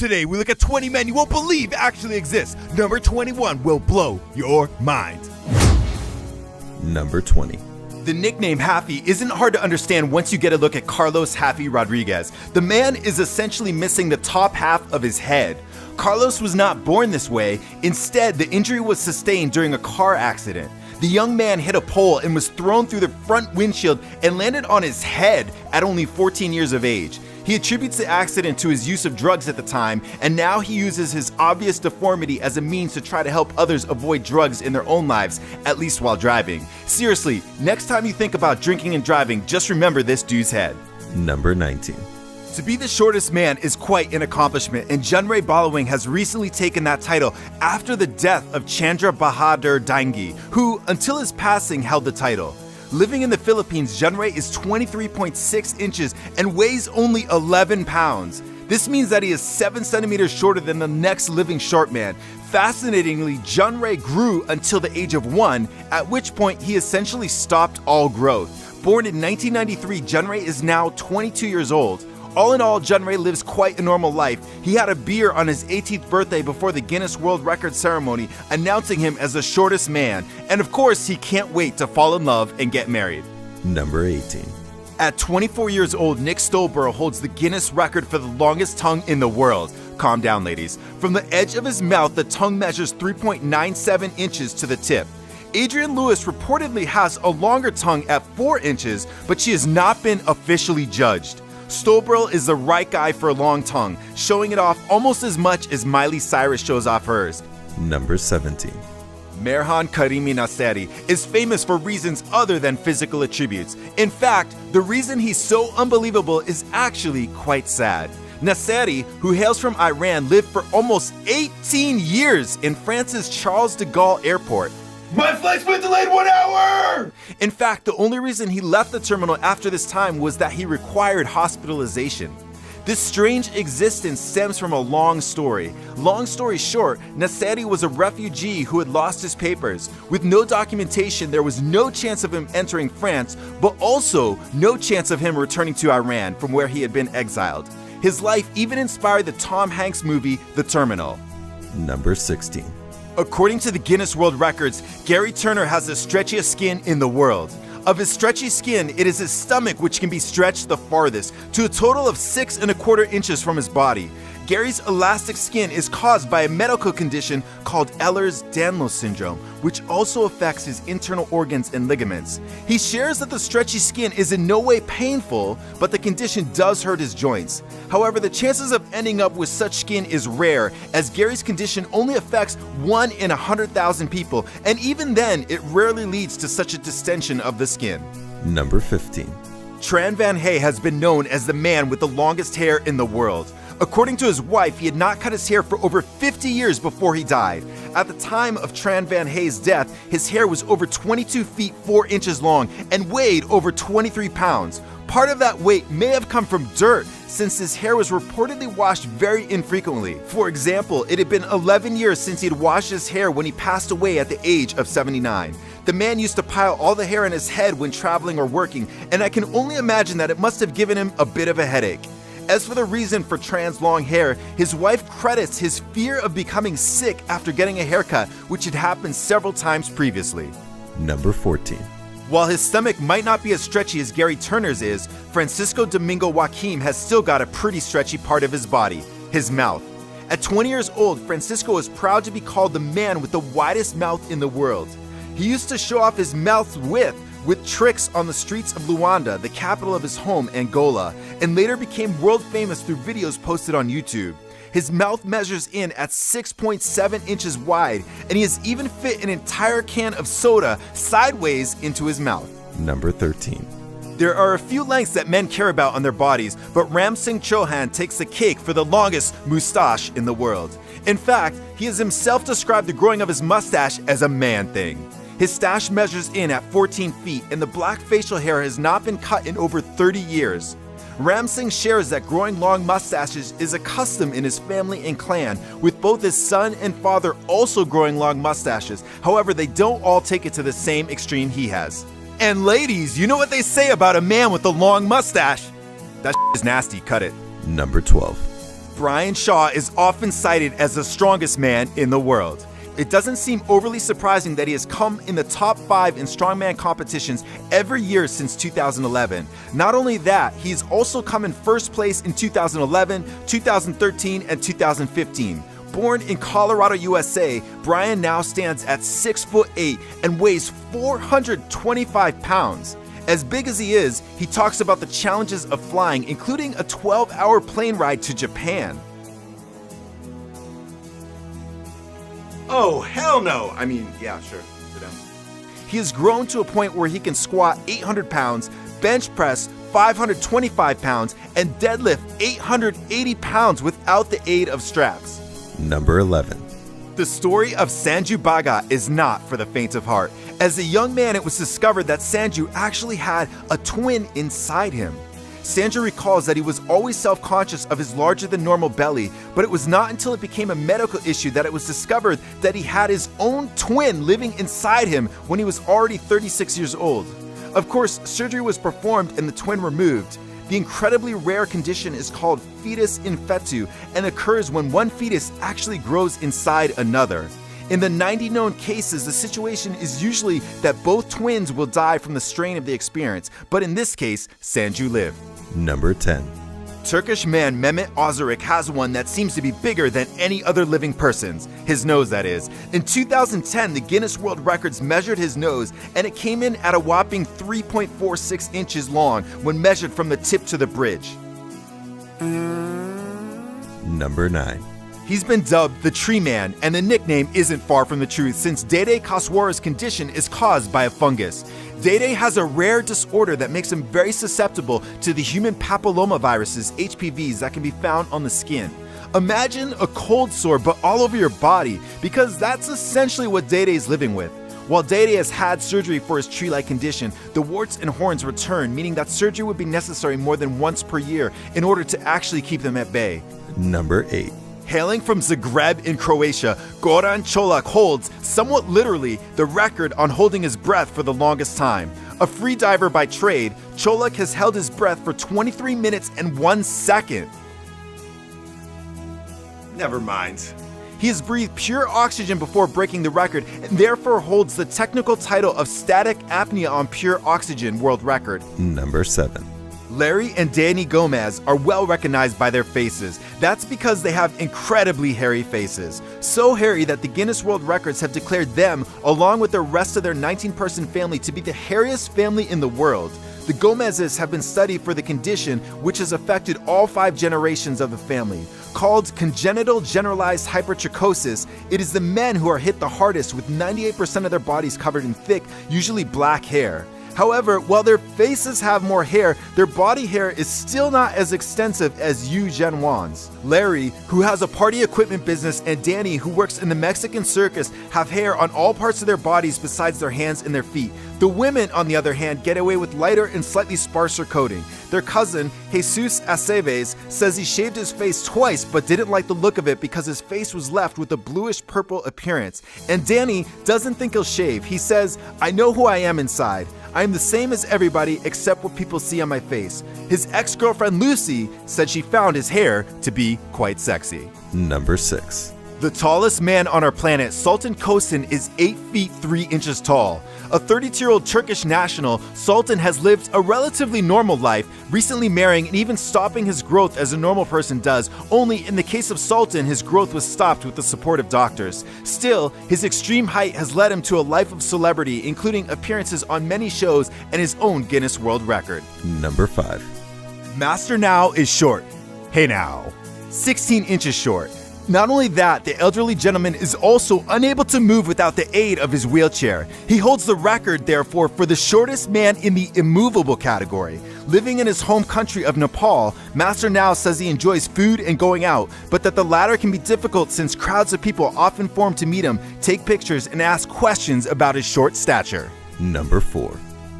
Today we look at 20 men you won't believe actually exist. Number 21 will blow your mind. Number 20. The nickname Haffy isn't hard to understand once you get a look at Carlos Haffy Rodriguez. The man is essentially missing the top half of his head. Carlos was not born this way. Instead, the injury was sustained during a car accident. The young man hit a pole and was thrown through the front windshield and landed on his head at only 14 years of age. He attributes the accident to his use of drugs at the time, and now he uses his obvious deformity as a means to try to help others avoid drugs in their own lives, at least while driving. Seriously, next time you think about drinking and driving, just remember this dude's head. Number 19. To be the shortest man is quite an accomplishment, and Junray Balawing has recently taken that title after the death of Chandra Bahadur Daingi, who, until his passing, held the title. Living in the Philippines, Junray is 23.6 inches and weighs only 11 pounds. This means that he is 7 centimeters shorter than the next living short man. Fascinatingly, Junray grew until the age of 1, at which point he essentially stopped all growth. Born in 1993, Junray is now 22 years old. All in all, Junray lives quite a normal life. He had a beer on his 18th birthday before the Guinness World Records ceremony, announcing him as the shortest man. And of course, he can't wait to fall in love and get married. Number 18. At 24 years old, Nick Stolborough holds the Guinness record for the longest tongue in the world. Calm down, ladies. From the edge of his mouth, the tongue measures 3.97 inches to the tip. Adrienne Lewis reportedly has a longer tongue at 4 inches, but she has not been officially judged. Stolborough is the right guy for a long tongue, showing it off almost as much as Miley Cyrus shows off hers. Number 17. Merhan Karimi Nasseri is famous for reasons other than physical attributes. In fact, the reason he's so unbelievable is actually quite sad. Nasseri, who hails from Iran, lived for almost 18 years in France's Charles de Gaulle Airport. My flight's been delayed 1 hour! In fact, the only reason he left the terminal after this time was that he required hospitalization. This strange existence stems from a long story. Long story short, Nasseri was a refugee who had lost his papers. With no documentation, there was no chance of him entering France, but also no chance of him returning to Iran, from where he had been exiled. His life even inspired the Tom Hanks movie, The Terminal. Number 16. According to the Guinness World Records, Gary Turner has the stretchiest skin in the world. Of his stretchy skin, it is his stomach which can be stretched the farthest, to a total of 6¼ inches from his body. Gary's elastic skin is caused by a medical condition called Ehlers-Danlos syndrome, which also affects his internal organs and ligaments. He shares that the stretchy skin is in no way painful, but the condition does hurt his joints. However, the chances of ending up with such skin is rare, as Gary's condition only affects 1 in 100,000 people, and even then, it rarely leads to such a distension of the skin. Number 15. Tran Van Hey has been known as the man with the longest hair in the world. According to his wife, he had not cut his hair for over 50 years before he died. At the time of Tran Van Hay's death, his hair was over 22 feet 4 inches long and weighed over 23 pounds. Part of that weight may have come from dirt, since his hair was reportedly washed very infrequently. For example, it had been 11 years since he had washed his hair when he passed away at the age of 79. The man used to pile all the hair on his head when traveling or working, and I can only imagine that it must have given him a bit of a headache. As for the reason for Tran's long hair, his wife credits his fear of becoming sick after getting a haircut, which had happened several times previously. Number 14. While his stomach might not be as stretchy as Gary Turner's is, Francisco Domingo Joaquim has still got a pretty stretchy part of his body, his mouth. At 20 years old, Francisco is proud to be called the man with the widest mouth in the world. He used to show off his mouth's width with tricks on the streets of Luanda, the capital of his home, Angola, and later became world famous through videos posted on YouTube. His mouth measures in at 6.7 inches wide, and he has even fit an entire can of soda sideways into his mouth. Number 13. There are a few lengths that men care about on their bodies, but Ram Singh Chauhan takes the cake for the longest moustache in the world. In fact, he has himself described the growing of his mustache as a man thing. His stash measures in at 14 feet, and the black facial hair has not been cut in over 30 years. Ram Singh shares that growing long mustaches is a custom in his family and clan, with both his son and father also growing long mustaches. However, they don't all take it to the same extreme he has. And ladies, you know what they say about a man with a long mustache? That is nasty, cut it. Number 12. Brian Shaw is often cited as the strongest man in the world. It doesn't seem overly surprising that he has come in the top 5 in strongman competitions every year since 2011. Not only that, he's also come in first place in 2011, 2013, and 2015. Born in Colorado, USA, Brian now stands at 6'8" and weighs 425 pounds. As big as he is, he talks about the challenges of flying, including a 12-hour plane ride to Japan. Oh, hell no! I mean, yeah, sure. Sit down. He has grown to a point where he can squat 800 pounds, bench press 525 pounds, and deadlift 880 pounds without the aid of straps. Number 11. The story of Sanju Baga is not for the faint of heart. As a young man, it was discovered that Sanju actually had a twin inside him. Sanju recalls that he was always self-conscious of his larger-than-normal belly, but it was not until it became a medical issue that it was discovered that he had his own twin living inside him when he was already 36 years old. Of course, surgery was performed and the twin removed. The incredibly rare condition is called fetus in fetu and occurs when one fetus actually grows inside another. In the 90 known cases, the situation is usually that both twins will die from the strain of the experience, but in this case, Sanju lived. Number 10. Turkish man Mehmet Ozuric has one that seems to be bigger than any other living person's. His nose, that is. In 2010, the Guinness World Records measured his nose, and it came in at a whopping 3.46 inches long when measured from the tip to the bridge. Number 9. He's been dubbed the Tree Man, and the nickname isn't far from the truth since Dede Kaswara's condition is caused by a fungus. Dede has a rare disorder that makes him very susceptible to the human papillomaviruses, HPVs, that can be found on the skin. Imagine a cold sore but all over your body, because that's essentially what Dede is living with. While Dede has had surgery for his tree-like condition, the warts and horns return, meaning that surgery would be necessary more than once per year in order to actually keep them at bay. Number 8. Hailing from Zagreb in Croatia, Goran Čolak holds, somewhat literally, the record on holding his breath for the longest time. A free diver by trade, Čolak has held his breath for 23 minutes and 1 second. Never mind. He has breathed pure oxygen before breaking the record and therefore holds the technical title of static apnea on pure oxygen world record. Number 7. Larry and Danny Gomez are well recognized by their faces. That's because they have incredibly hairy faces. So hairy that the Guinness World Records have declared them, along with the rest of their 19-person family, to be the hairiest family in the world. The Gomezes have been studied for the condition, which has affected all 5 generations of the family. Called congenital generalized hypertrichosis, it is the men who are hit the hardest, with 98% of their bodies covered in thick, usually black hair. However, while their faces have more hair, their body hair is still not as extensive as Yu Zhenwan's. Larry, who has a party equipment business, and Danny, who works in the Mexican circus, have hair on all parts of their bodies besides their hands and their feet. The women, on the other hand, get away with lighter and slightly sparser coating. Their cousin, Jesus Aceves, says he shaved his face twice but didn't like the look of it because his face was left with a bluish-purple appearance. And Danny doesn't think he'll shave. He says, "I know who I am inside. I am the same as everybody except what people see on my face." His ex-girlfriend Lucy said she found his hair to be quite sexy. Number 6. The tallest man on our planet, Sultan Kosin, is 8 feet 3 inches tall. A 32-year-old Turkish national, Sultan has lived a relatively normal life, recently marrying and even stopping his growth as a normal person does, only in the case of Sultan, his growth was stopped with the support of doctors. Still, his extreme height has led him to a life of celebrity, including appearances on many shows and his own Guinness World Record. Number 5. Master Now is short. Hey now. 16 inches short. Not only that, the elderly gentleman is also unable to move without the aid of his wheelchair. He holds the record, therefore, for the shortest man in the immovable category. Living in his home country of Nepal, Master Now says he enjoys food and going out, but that the latter can be difficult since crowds of people often form to meet him, take pictures, and ask questions about his short stature. Number 4.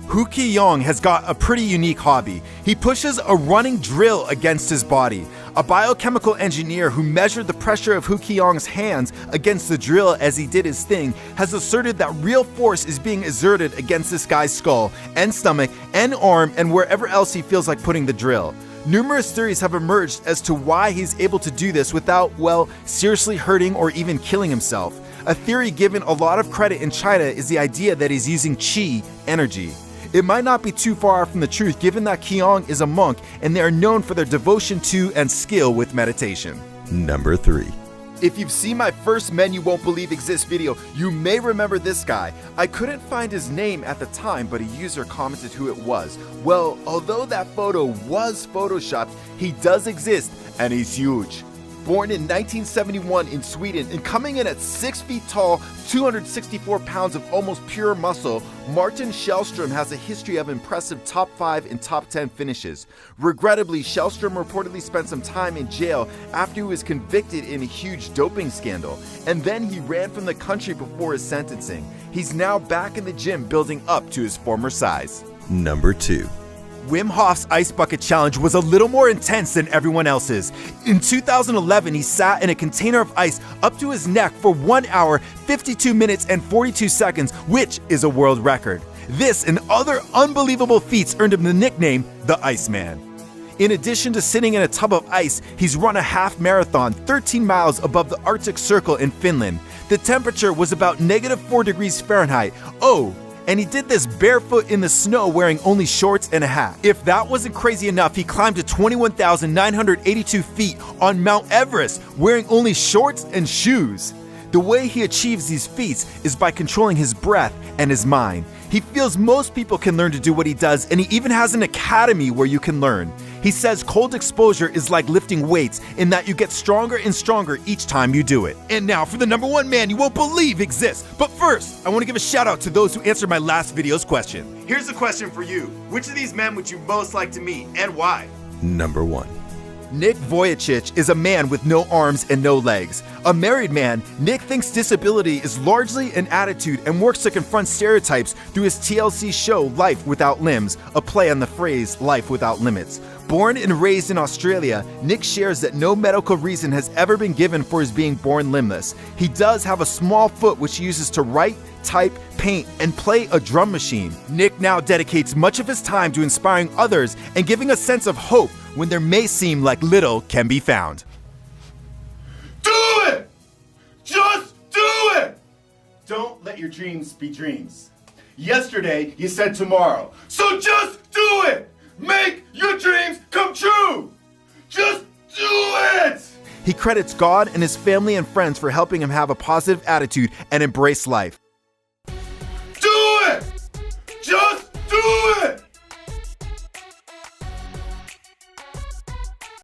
Hu Ki-yong has got a pretty unique hobby. He pushes a running drill against his body. A biochemical engineer who measured the pressure of Hu Ki-yong's hands against the drill as he did his thing has asserted that real force is being exerted against this guy's skull and stomach and arm and wherever else he feels like putting the drill. Numerous theories have emerged as to why he's able to do this without, well, seriously hurting or even killing himself. A theory given a lot of credit in China is the idea that he's using qi energy. It might not be too far from the truth given that Qiong is a monk and they are known for their devotion to and skill with meditation. Number 3. If you've seen my first Men You Won't Believe Exist video, you may remember this guy. I couldn't find his name at the time, but a user commented who it was. Well, although that photo was photoshopped, he does exist, and he's huge. Born in 1971 in Sweden and coming in at 6 feet tall, 264 pounds of almost pure muscle, Martin Shellstrom has a history of impressive top 5 and top 10 finishes. Regrettably, Shellstrom reportedly spent some time in jail after he was convicted in a huge doping scandal, and then he ran from the country before his sentencing. He's now back in the gym building up to his former size. Number 2. Wim Hof's Ice Bucket Challenge was a little more intense than everyone else's. In 2011, he sat in a container of ice up to his neck for 1 hour, 52 minutes, and 42 seconds, which is a world record. This and other unbelievable feats earned him the nickname the Iceman. In addition to sitting in a tub of ice, he's run a half marathon 13 miles above the Arctic Circle in Finland. The temperature was about -4 degrees Fahrenheit. Oh, and he did this barefoot in the snow wearing only shorts and a hat. If that wasn't crazy enough, he climbed to 21,982 feet on Mount Everest wearing only shorts and shoes. The way he achieves these feats is by controlling his breath and his mind. He feels most people can learn to do what he does, and he even has an academy where you can learn. He says cold exposure is like lifting weights in that you get stronger and stronger each time you do it. And now for the number 1 man you won't believe exists. But first, I want to give a shout out to those who answered my last video's question. Here's a question for you. Which of these men would you most like to meet and why? Number 1. Nick Vujicic is a man with no arms and no legs. A married man, Nick thinks disability is largely an attitude and works to confront stereotypes through his TLC show Life Without Limbs, a play on the phrase life without limits. Born and raised in Australia, Nick shares that no medical reason has ever been given for his being born limbless. He does have a small foot which he uses to write, type, paint, and play a drum machine. Nick now dedicates much of his time to inspiring others and giving a sense of hope when there may seem like little can be found. Do it! Just do it! Don't let your dreams be dreams. Yesterday, you said tomorrow. So just do it! Make your dreams come true! Just do it! He credits God and his family and friends for helping him have a positive attitude and embrace life.